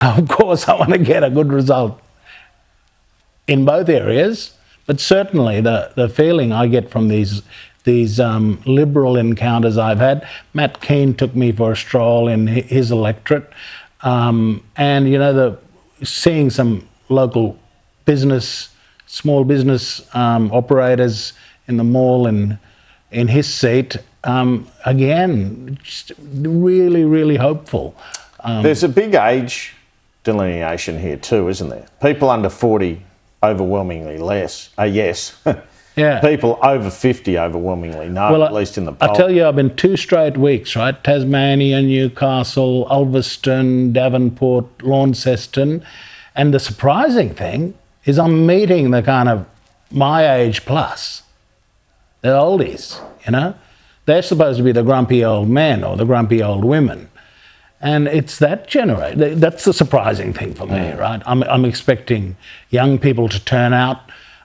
Of course, I want to get a good result in both areas, but certainly the feeling I get from these Liberal encounters I've had. Matt Keane took me for a stroll in his electorate, and seeing some local small business operators in the mall in his seat, again, just really, really hopeful. There's a big age delineation here too, isn't there? People under 40, overwhelmingly yes. Yeah. People over 50, overwhelmingly no, well, at least in the poll. I tell you, I've been 2 straight weeks, right? Tasmania, Newcastle, Ulverston, Devonport, Launceston. And the surprising thing is I'm meeting the kind of my age plus, the oldies, They're supposed to be the grumpy old men or the grumpy old women. And it's that generation. That's the surprising thing for me, right? I'm expecting young people to turn out,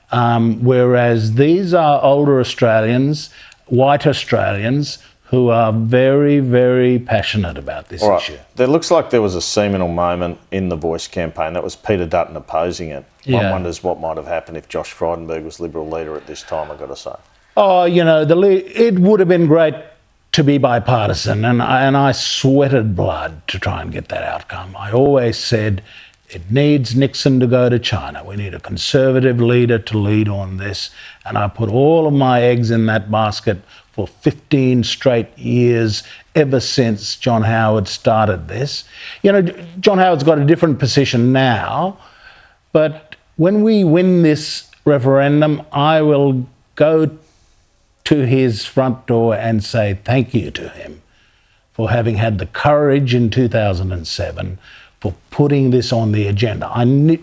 whereas these are older Australians, white Australians, who are very, very passionate about this issue. There looks like there was a seminal moment in the Voice campaign. That was Peter Dutton opposing it. Yeah. One wonders what might have happened if Josh Frydenberg was Liberal leader at this time, I've got to say. Oh, it would have been great to be bipartisan, and I sweated blood to try and get that outcome. I always said it needs Nixon to go to China. We need a Conservative leader to lead on this, and I put all of my eggs in that basket for 15 straight years, ever since John Howard started this. John Howard's got a different position now, but when we win this referendum, I will go to his front door and say thank you to him for having had the courage in 2007 for putting this on the agenda.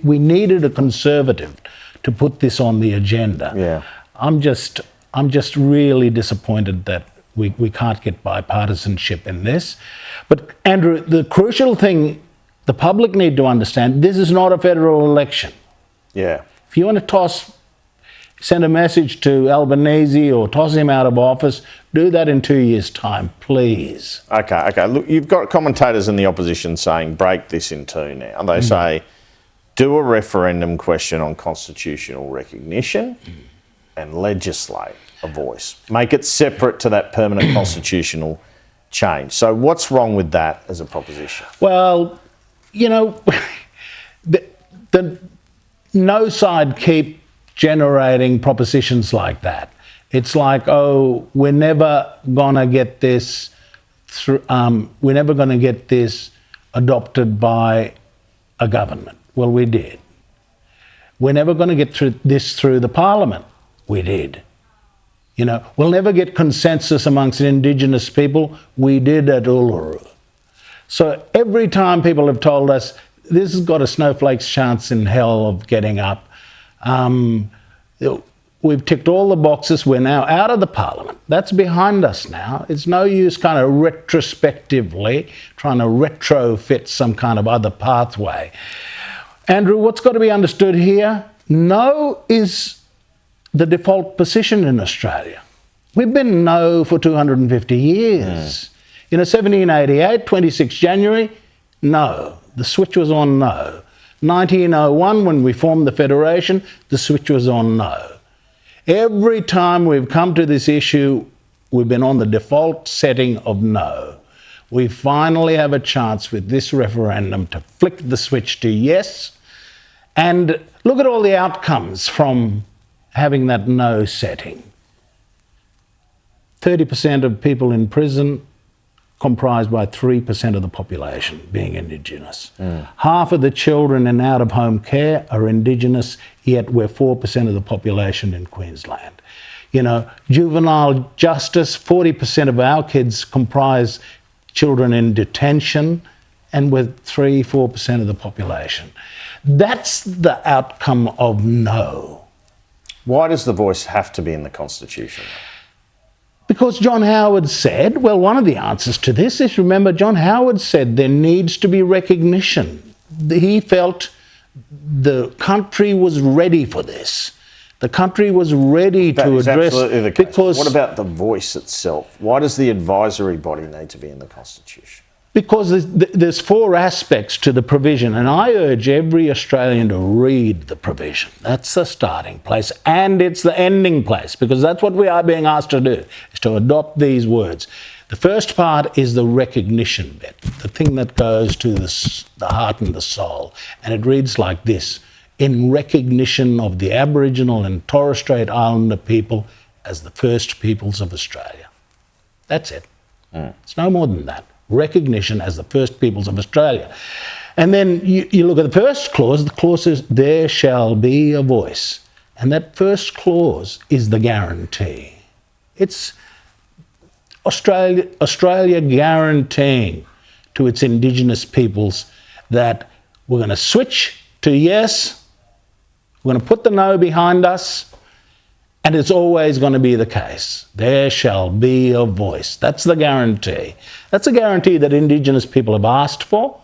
We needed a Conservative to put this on the agenda. Yeah. I'm just really disappointed that we can't get bipartisanship in this. But Andrew, the crucial thing the public need to understand, this is not a federal election. Yeah. If you want to send a message to Albanese or toss him out of office, do that in 2 years' time, please. Okay. Look, you've got commentators in the opposition saying break this in two now. They say do a referendum question on constitutional recognition and legislate a voice. Make it separate to that permanent constitutional change. So what's wrong with that as a proposition? Well, the no side keep generating propositions like that. It's like, we're never gonna get this we're never gonna get this adopted by a government. Well, we did. We're never gonna get this through the Parliament. We did. We'll never get consensus amongst Indigenous people. We did at Uluru. So every time people have told us this has got a snowflake's chance in hell of getting up, we've ticked all the boxes. We're now out of the Parliament. That's behind us now. It's no use kind of retrospectively trying to retrofit some kind of other pathway. Andrew, what's got to be understood here? No is the default position in Australia. We've been no for 250 years. 1788, 26 January, no. The switch was on no. 1901, when we formed the Federation, the switch was on no. Every time we've come to this issue, we've been on the default setting of no. We finally have a chance with this referendum to flick the switch to yes. And look at all the outcomes from having that no setting. 30% of people in prison, comprised by 3% of the population being Indigenous. Half of the children in out-of-home care are Indigenous, yet we're 4% of the population in Queensland. Juvenile justice, 40% of our kids comprise children in detention, and we're 3-4% of the population. That's the outcome of no. Why does the voice have to be in the Constitution? Because John Howard said, well, one of the answers to this is, remember, John Howard said there needs to be recognition. He felt the country was ready for this. The country was ready to address... That is absolutely the case. Because, what about the voice itself? Why does the advisory body need to be in the Constitution? Because there's four aspects to the provision, and I urge every Australian to read the provision. That's the starting place, and it's the ending place, because that's what we are being asked to do, is to adopt these words. The first part is the recognition bit, the thing that goes to the heart and the soul, and it reads like this: in recognition of the Aboriginal and Torres Strait Islander people as the first peoples of Australia. That's it. It's no more than that. Recognition as the first peoples of Australia. And then you look at the first clause. The clause says, there shall be a voice. And that first clause is the guarantee. It's Australia guaranteeing to its Indigenous peoples that we're going to switch to yes, we're going to put the no behind us, and it's always going to be the case. There shall be a voice. That's the guarantee. That's a guarantee that Indigenous people have asked for.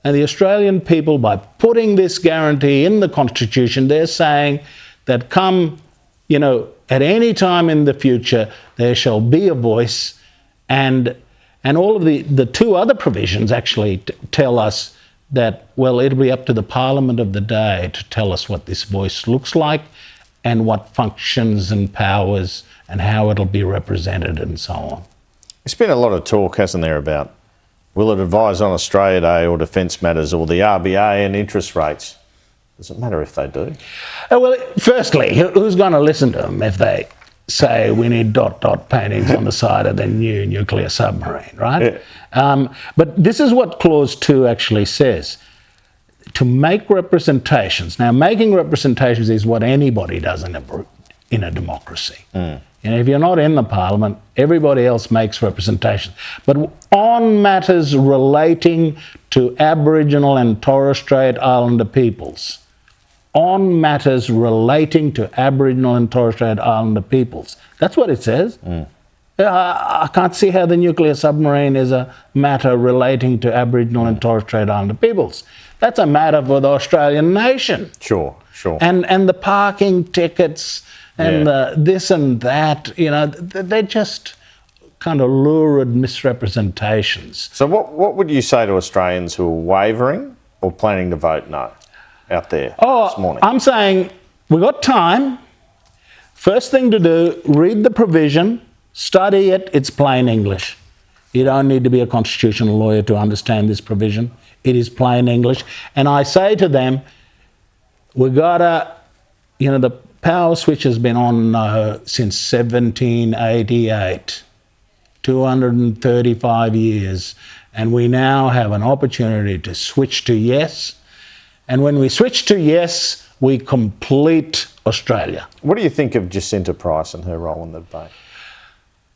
And the Australian people, by putting this guarantee in the Constitution, they're saying that come, at any time in the future, there shall be a voice. And all of the two other provisions actually tell us that, well, it'll be up to the Parliament of the day to tell us what this voice looks like, and what functions and powers and how it'll be represented and so on. There's been a lot of talk, hasn't there, about will it advise on Australia Day or defence matters or the RBA and interest rates? Does it matter if they do? Well, firstly, who's going to listen to them if they say we need ... paintings on the side of the new nuclear submarine, right? Yeah. But this is what Clause 2 actually says. To make representations. Now, making representations is what anybody does in a democracy. If you're not in the Parliament, everybody else makes representations. But on matters relating to Aboriginal and Torres Strait Islander peoples, on matters relating to Aboriginal and Torres Strait Islander peoples, that's what it says. I can't see how the nuclear submarine is a matter relating to Aboriginal and Torres Strait Islander peoples. That's a matter for the Australian nation. Sure. And the parking tickets and the this and that, they're just kind of lurid misrepresentations. So what would you say to Australians who are wavering or planning to vote no out there this morning? I'm saying we've got time. First thing to do, read the provision, study it. It's plain English. You don't need to be a constitutional lawyer to understand this provision. It is plain English. And I say to them, we gotta, the power switch has been on since 1788, 235 years. And we now have an opportunity to switch to yes. And when we switch to yes, we complete Australia. What do you think of Jacinta Price and her role in the debate?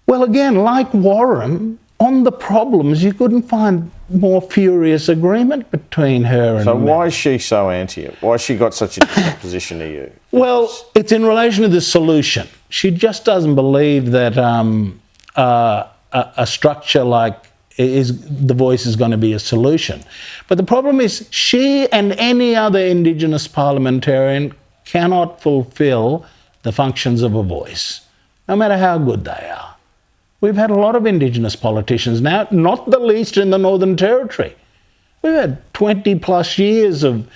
Well, again, like Warren, on the problems, you couldn't find more furious agreement between her and So me. why is she so anti it? Why has she got such a different position to you? Well, it's in relation to the solution. She just doesn't believe that a structure like the voice is going to be a solution. But the problem is she and any other Indigenous parliamentarian cannot fulfil the functions of a voice, no matter how good they are. We've had a lot of Indigenous politicians now, not the least in the Northern Territory. We've had 20 plus years of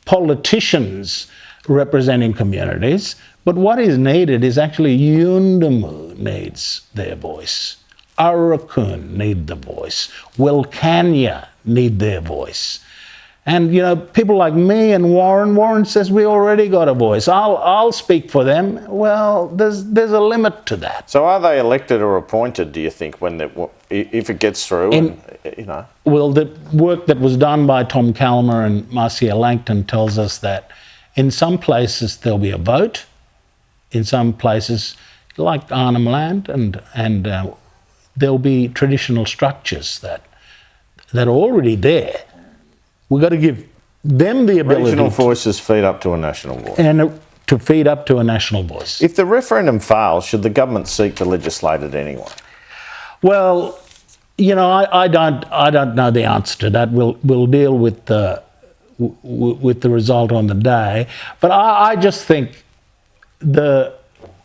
politicians representing communities, but what is needed is actually Yuendamu needs their voice. Arrakun need the voice. Wilcannia need their voice. And, people like me and Warren says we already got a voice. I'll speak for them. Well, there's a limit to that. So are they elected or appointed, do you think, if it gets through? Well, the work that was done by Tom Calmer and Marcia Langton tells us that in some places there'll be a vote. In some places, like Arnhem Land, and there'll be traditional structures that are already there. We've got to give them the ability. Regional voices feed up to a national voice. And to feed up to a national voice. If the referendum fails, should the government seek to legislate it anyway? Well, I don't know the answer to that. We'll deal with the result on the day. But I just think the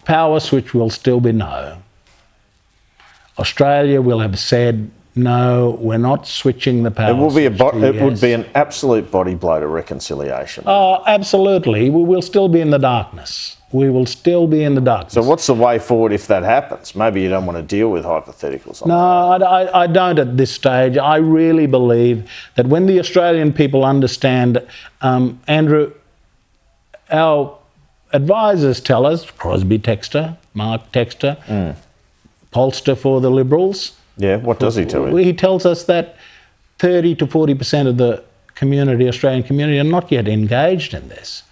power switch will still be no. Australia will have said No, we're not switching the power. It will be it yes. would be an absolute body blow to reconciliation. Oh, absolutely. We will still be in the darkness. We will still be in the darkness. So what's the way forward if that happens? Maybe you don't want to deal with hypotheticals. No, I don't at this stage. I really believe that when the Australian people understand, Andrew, our advisors tell us, Crosby Textor, Mark Textor, pollster for the Liberals. Yeah, what does he tell you? He tells us that 30 to 40% of the community, Australian community, are not yet engaged in this.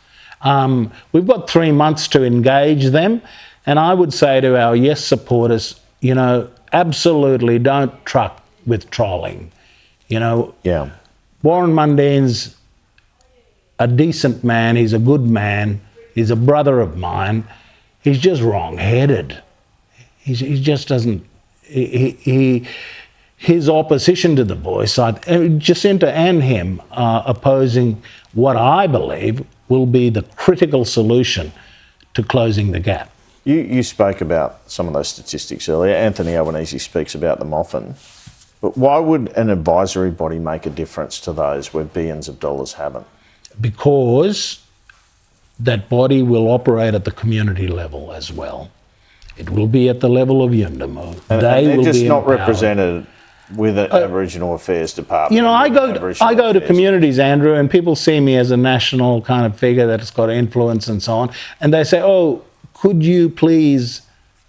We've got 3 months to engage them, and I would say to our yes supporters, you know, absolutely don't truck with trolling. You know, Yeah. Warren Mundine's a decent man, he's a good man, he's a brother of mine. He's just wrong-headed. He just doesn't... His opposition to the voice, Jacinta and him are opposing what I believe will be the critical solution to closing the gap. You spoke about some of those statistics earlier. Anthony Albanese speaks about them often. But why would an advisory body make a difference to those where billions of dollars haven't? Because that body will operate at the community level as well. It will be at the level of Yundamu. And they're just not represented with an Aboriginal Affairs Department. You know, I go to communities, Andrew, and people see me as a national kind of figure that's got influence and so on, and they say, oh, could you please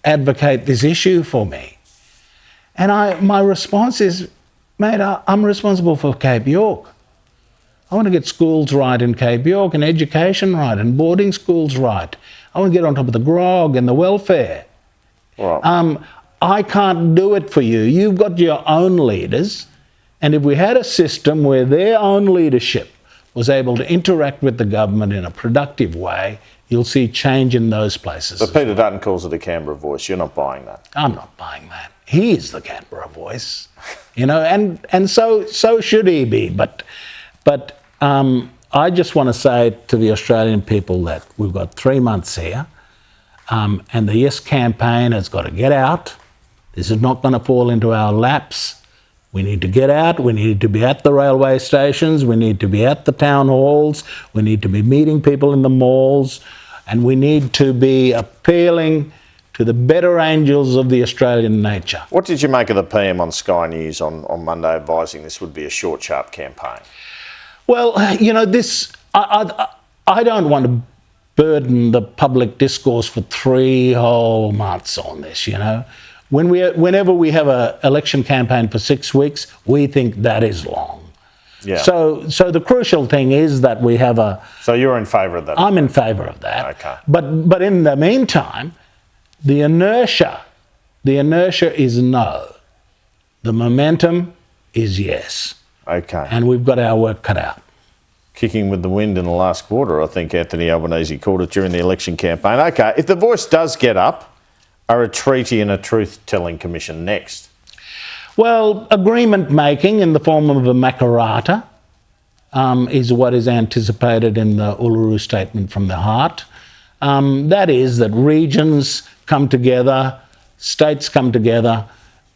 advocate this issue for me? And my response is, mate, I'm responsible for Cape York. I want to get schools right in Cape York and education right and boarding schools right. I want to get on top of the grog and the welfare. Right. I can't do it for you. You've got your own leaders, and if we had a system where their own leadership was able to interact with the government in a productive way, you'll see change in those places. But Peter Dutton calls it a Canberra voice. You're not buying that. I'm not buying that. He is the Canberra voice, you know, and so should he be. But I just want to say to the Australian people that we've got 3 months here, and the Yes campaign has got to get out. This is not going to fall into our laps. We need to get out. We need to be at the railway stations. We need to be at the town halls. We need to be meeting people in the malls. And we need to be appealing to the better angels of the Australian nature. What did you make of the PM on Sky News on Monday advising this would be a short, sharp campaign? Well, you know, I don't want to burden the public discourse for 3 whole months on this, you know. Whenever we have an election campaign for 6 weeks, we think that is long. Yeah. So the crucial thing is that we have a... So you're in favour of that? I'm in favour of that. Okay. But in the meantime, the inertia is no. The momentum is yes. Okay. And we've got our work cut out. Kicking with the wind in the last quarter, I think Anthony Albanese called it during the election campaign. Okay, if the voice does get up, are a treaty and a truth-telling commission next? Well, agreement making in the form of a Makarrata is what is anticipated in the Uluru Statement from the Heart. That is that regions come together, states come together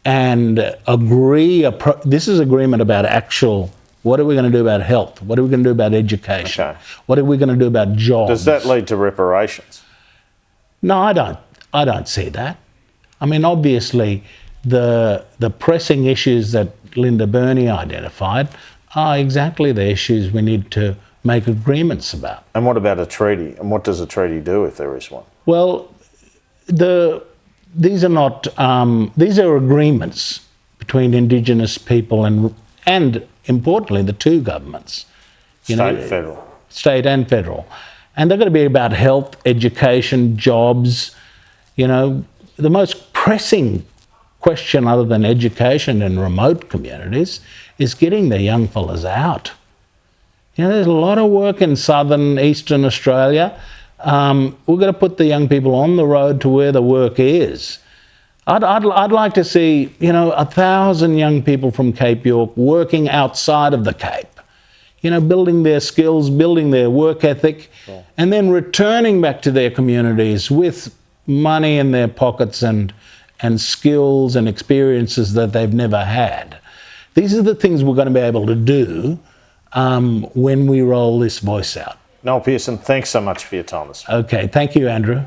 and agree. This is agreement about actual, what are we going to do about health? What are we going to do about education? Okay. What are we going to do about jobs? Does that lead to reparations? No, I don't see that. I mean, obviously, the pressing issues that Linda Burney identified are exactly the issues we need to make agreements about. And what about a treaty? And what does a treaty do if there is one? Well, these are agreements between Indigenous people and importantly, the two governments. State and federal. State and federal. And they're going to be about health, education, jobs. You know, the most pressing question other than education in remote communities is getting the young fellas out. You know, there's a lot of work in southern, eastern Australia. We've got to put the young people on the road to where the work is. I'd like to see, 1,000 young people from Cape York working outside of the Cape, building their skills, building their work ethic, sure, and then returning back to their communities with money in their pockets and skills and experiences that they've never had. These are the things we're going to be able to do when we roll this voice out. Noel Pearson, thanks so much for your time this morning. Okay, thank you, Andrew.